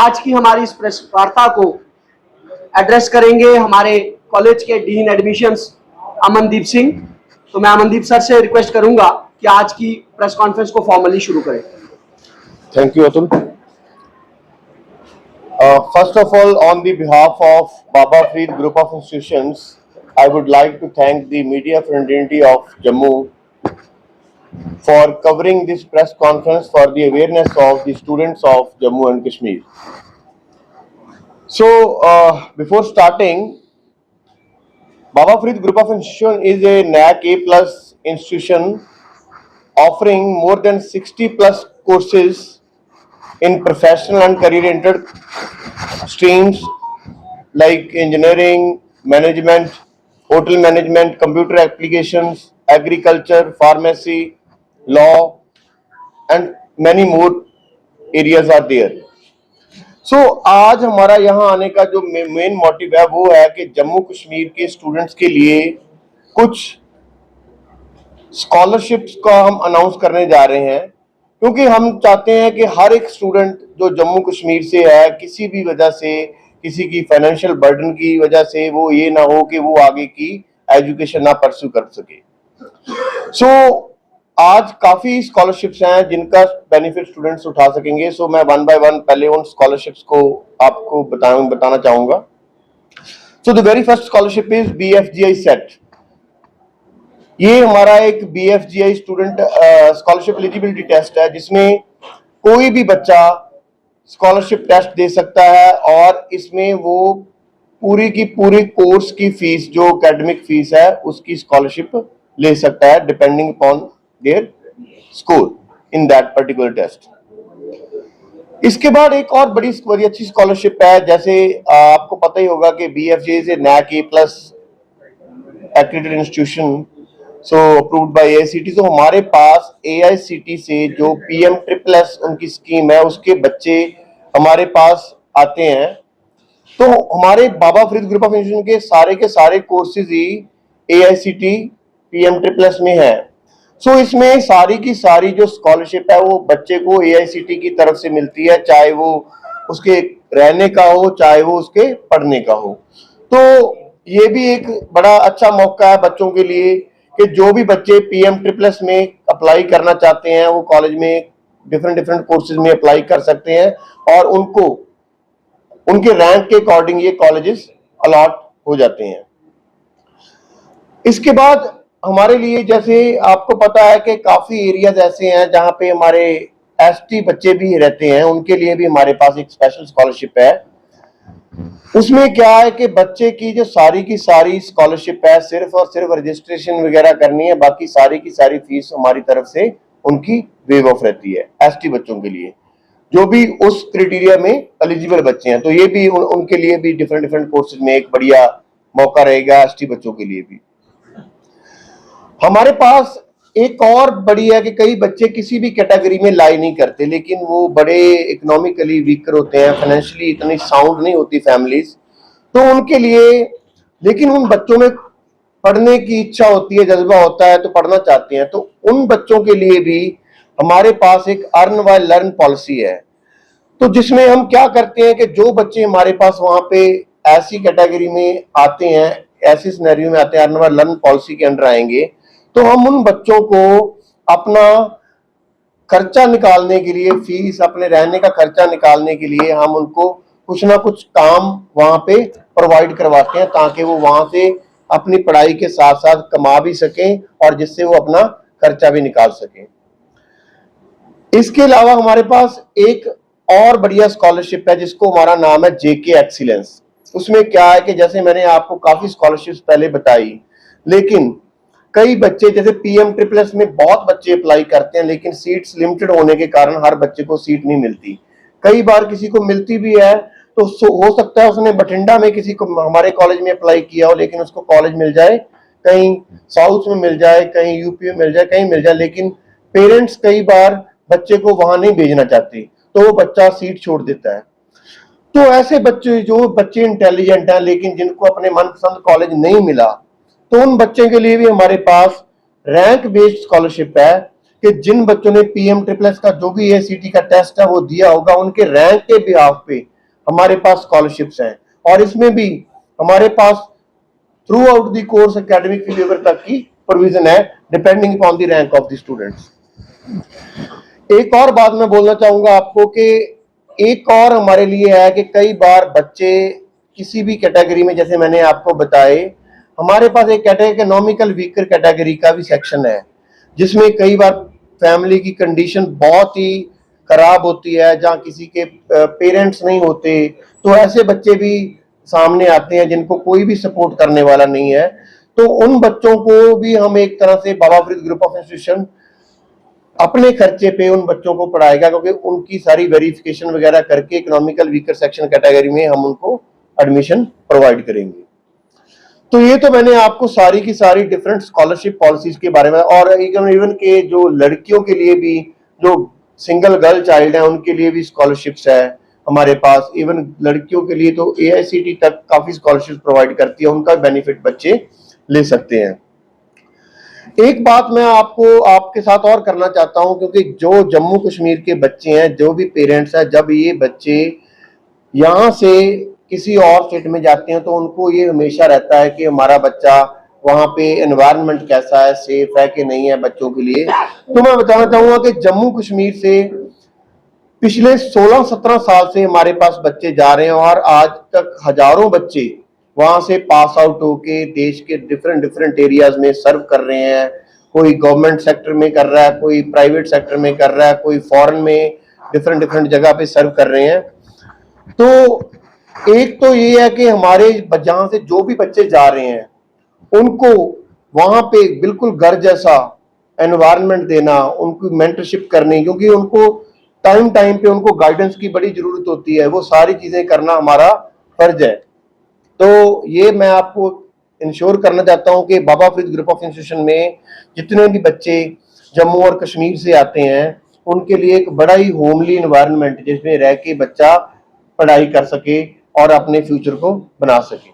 आज की हमारी इस प्रेस वार्ता को एड्रेस करेंगे हमारे कॉलेज के डीन एडमिशंस अमनदीप सिंह। तो मैं अमनदीप सर से रिक्वेस्ट करूंगा कि आज की प्रेस कॉन्फ्रेंस को फॉर्मली शुरू करें। Thank you Atul. First of all, on the behalf of Baba Farid Group of Institutions, I would like to thank the media fraternity of Jammu for covering this press conference for the awareness of the students of Jammu and Kashmir. So, before starting, Baba Farid Group of Institutions is a NAC A+ institution offering more than 60+ courses in professional and career-oriented streams like engineering, management, hotel management, computer applications, agriculture, pharmacy, law, and many more areas are there. So आज हमारा यहाँ आने का जो main motive है वो है कि जम्मू कश्मीर के स्टूडेंट्स के लिए कुछ स्कॉलरशिप्स का हम अनाउंस करने जा रहे हैं, क्योंकि हम चाहते हैं कि हर एक स्टूडेंट जो जम्मू कश्मीर से है, किसी भी वजह से, किसी की फाइनेंशियल बर्डन की वजह से वो ये ना हो कि वो आगे की एजुकेशन ना परस्यू कर सके। सो आज काफी स्कॉलरशिप्स हैं जिनका बेनिफिट स्टूडेंट्स उठा सकेंगे। सो मैं वन बाय वन पहले उन स्कॉलरशिप्स को आपको बताना चाहूंगा। So the very first scholarship is BFGI SET. ये हमारा एक BFGI student scholarship eligibility test है जिसमें कोई भी बच्चा स्कॉलरशिप टेस्ट दे सकता है और इसमें वो पूरी की पूरी कोर्स की फीस, जो एकेडमिक फीस है, उसकी स्कॉलरशिप ले सकता है depending upon their score in that particular test. इसके बाद एक और बड़ी अच्छी स्कॉलरशिप है, जैसे आपको पता ही होगा कि BFGI से NAC A+ accredited institution, so approved by AICTE। तो हमारे पास AICTE से जो PM++ उनकी स्कीम है उसके बच्चे हमारे पास आते हैं। तो हमारे बाबा फरीद ग्रुप ऑफ इंस्टीट्यूशन के सारे कोर्सेज ही AICTE PM++ में है। सो इसमें सारी की सारी जो स्कॉलरशिप है वो बच्चे को AICTE की तरफ से मिलती है, चाहे वो उसके रहने का हो, चाहे वो उसके पढ़ने का हो। तो ये भी एक बड़ा अच्छा मौका है बच्चों के लिए कि जो भी बच्चे PM++ में अप्लाई करना चाहते हैं वो कॉलेज में डिफरेंट कोर्सेज में अप्लाई कर सकते हैं और उनको उनके रैंक के अकॉर्डिंग ये कॉलेजेस अलॉट हो जाते हैं। इसके बाद हमारे लिए, जैसे आपको पता है कि काफी एरियाज ऐसे हैं जहां पे हमारे ST बच्चे भी रहते हैं, उनके लिए भी हमारे पास एक स्पेशल स्कॉलरशिप है। उसमें क्या है कि बच्चे की जो सारी की सारी स्कॉलरशिप है, सिर्फ और सिर्फ रजिस्ट्रेशन वगैरह करनी है, बाकी सारी की सारी फीस हमारी तरफ से उनकी वेव ऑफ रहती है ST बच्चों के लिए, जो भी उस क्राइटेरिया में एलिजिबल बच्चे हैं। तो ये भी उनके लिए भी डिफरेंट कोर्सेज में एक बढ़िया मौका रहेगा ST बच्चों के लिए भी। हमारे पास एक और बड़ी है कि कई बच्चे किसी भी कैटेगरी में लाई नहीं करते, लेकिन वो बड़े इकोनॉमिकली वीकर होते हैं, फाइनेंशियली इतनी साउंड नहीं होती फैमिलीज, तो उनके लिए, लेकिन उन बच्चों में पढ़ने की इच्छा होती है, जज्बा होता है, तो पढ़ना चाहते हैं, तो उन बच्चों के लिए भी हमारे पास एक अर्न व्हाइल लर्न पॉलिसी है। तो जिसमें हम क्या करते हैं कि जो बच्चे हमारे पास वहां पे ऐसी कैटेगरी में आते हैं, ऐसी सिनेरियो में आते हैं, अर्न व्हाइल लर्न पॉलिसी के अंडर आएंगे, तो हम उन बच्चों को अपना खर्चा निकालने के लिए, फीस, अपने रहने का खर्चा निकालने के लिए हम उनको कुछ ना कुछ काम वहां पे प्रोवाइड करवाते हैं, ताकि वो वहां से अपनी पढ़ाई के साथ साथ कमा भी सकें और जिससे वो अपना खर्चा भी निकाल सकें। इसके अलावा हमारे पास एक और बढ़िया स्कॉलरशिप है जिसको हमारा नाम है JK एक्सीलेंस। उसमें क्या है कि जैसे मैंने आपको काफी स्कॉलरशिप्स पहले बताई, लेकिन कई बच्चे, जैसे PM++ में बहुत बच्चे अप्लाई करते हैं, लेकिन सीट्स लिमिटेड होने के कारण हर बच्चे को सीट नहीं मिलती। कई बार किसी को मिलती भी है तो हो सकता है उसने बठिंडा में किसी को हमारे कॉलेज में अप्लाई किया हो, लेकिन उसको कॉलेज मिल जाए, कहीं साउथ में मिल जाए, कहीं यूपी में मिल जाए, कहीं मिल जाए, लेकिन पेरेंट्स कई बार बच्चे को वहां नहीं भेजना चाहते, तो वो बच्चा सीट छोड़ देता है। तो ऐसे बच्चे, जो बच्चे इंटेलिजेंट हैं लेकिन जिनको अपने मनपसंद कॉलेज नहीं मिला, तो उन बच्चों के लिए भी हमारे पास रैंक बेस्ड स्कॉलरशिप है कि जिन बच्चों ने PM++ का जो भी AICTE का टेस्ट है वो दिया होगा, उनके रैंक के बिहाफ पे हमारे पास स्कॉलरशिप्स हैं, और इसमें भी हमारे पास throughout the course academic fee तक की प्रोविजन है, depending upon the rank of the students. एक और बात मैं बोलना चाहूंगा आपको कि एक और हमारे लिए है कि कई बार बच्चे किसी भी कैटेगरी में, जैसे मैंने आपको बताए, हमारे पास एक इकोनॉमिकल वीकर कैटेगरी का भी सेक्शन है, जिसमें कई बार फैमिली की कंडीशन बहुत ही खराब होती है, जहाँ किसी के पेरेंट्स नहीं होते, तो ऐसे बच्चे भी सामने आते हैं जिनको कोई भी सपोर्ट करने वाला नहीं है। तो उन बच्चों को भी हम एक तरह से बाबा फरीद ग्रुप ऑफ इंस्टीट्यूशन अपने खर्चे पे उन बच्चों को पढ़ाएगा, क्योंकि उनकी सारी वेरिफिकेशन वगैरह करके इकोनॉमिकल वीकर सेक्शन कैटेगरी में हम उनको एडमिशन प्रोवाइड करेंगे। तो ये तो मैंने आपको सारी की सारी डिफरेंट स्कॉलरशिप पॉलिसीज के बारे में, और इवन के जो लड़कियों के लिए भी, जो सिंगल गर्ल चाइल्ड है, उनके लिए भी स्कॉलरशिप्स है हमारे पास। इवन लड़कियों के लिए तो AICTE तक काफी स्कॉलरशिप प्रोवाइड करती है, उनका बेनिफिट बच्चे ले सकते हैं। एक बात मैं आपके साथ और करना चाहता हूं, क्योंकि जो जम्मू कश्मीर के बच्चे हैं, जो भी पेरेंट्स हैं, जब ये बच्चे यहाँ से किसी और स्टेट में जाते हैं तो उनको ये हमेशा रहता है कि हमारा बच्चा वहाँ पे एनवायरनमेंट कैसा है, सेफ है कि नहीं है बच्चों के लिए। तो मैं बताना चाहूंगा कि जम्मू कश्मीर से पिछले 16-17 साल से हमारे पास बच्चे जा रहे हैं, और आज तक हजारों बच्चे वहां से पास आउट होके देश के डिफरेंट एरियाज में सर्व कर रहे हैं। कोई गवर्नमेंट सेक्टर में कर रहा है, कोई प्राइवेट सेक्टर में कर रहा है, कोई फॉरेन में डिफरेंट जगह पे सर्व कर रहे हैं। तो एक तो ये है कि हमारे जहां से जो भी बच्चे जा रहे हैं उनको वहां पे बिल्कुल घर जैसा एनवायरनमेंट देना, उनको मेंटरशिप करनी, क्योंकि उनको टाइम पे उनको गाइडेंस की बड़ी जरूरत होती है, वो सारी चीजें करना हमारा फर्ज है। तो ये मैं आपको इंश्योर करना चाहता हूं कि बाबा फरीद ग्रुप ऑफ इंस्टीट्यूशन में जितने भी बच्चे जम्मू और कश्मीर से आते हैं, उनके लिए एक बड़ा ही होमली एनवायरनमेंट जिसमें रह के बच्चा पढ़ाई कर सके और अपने फ्यूचर को बना सके।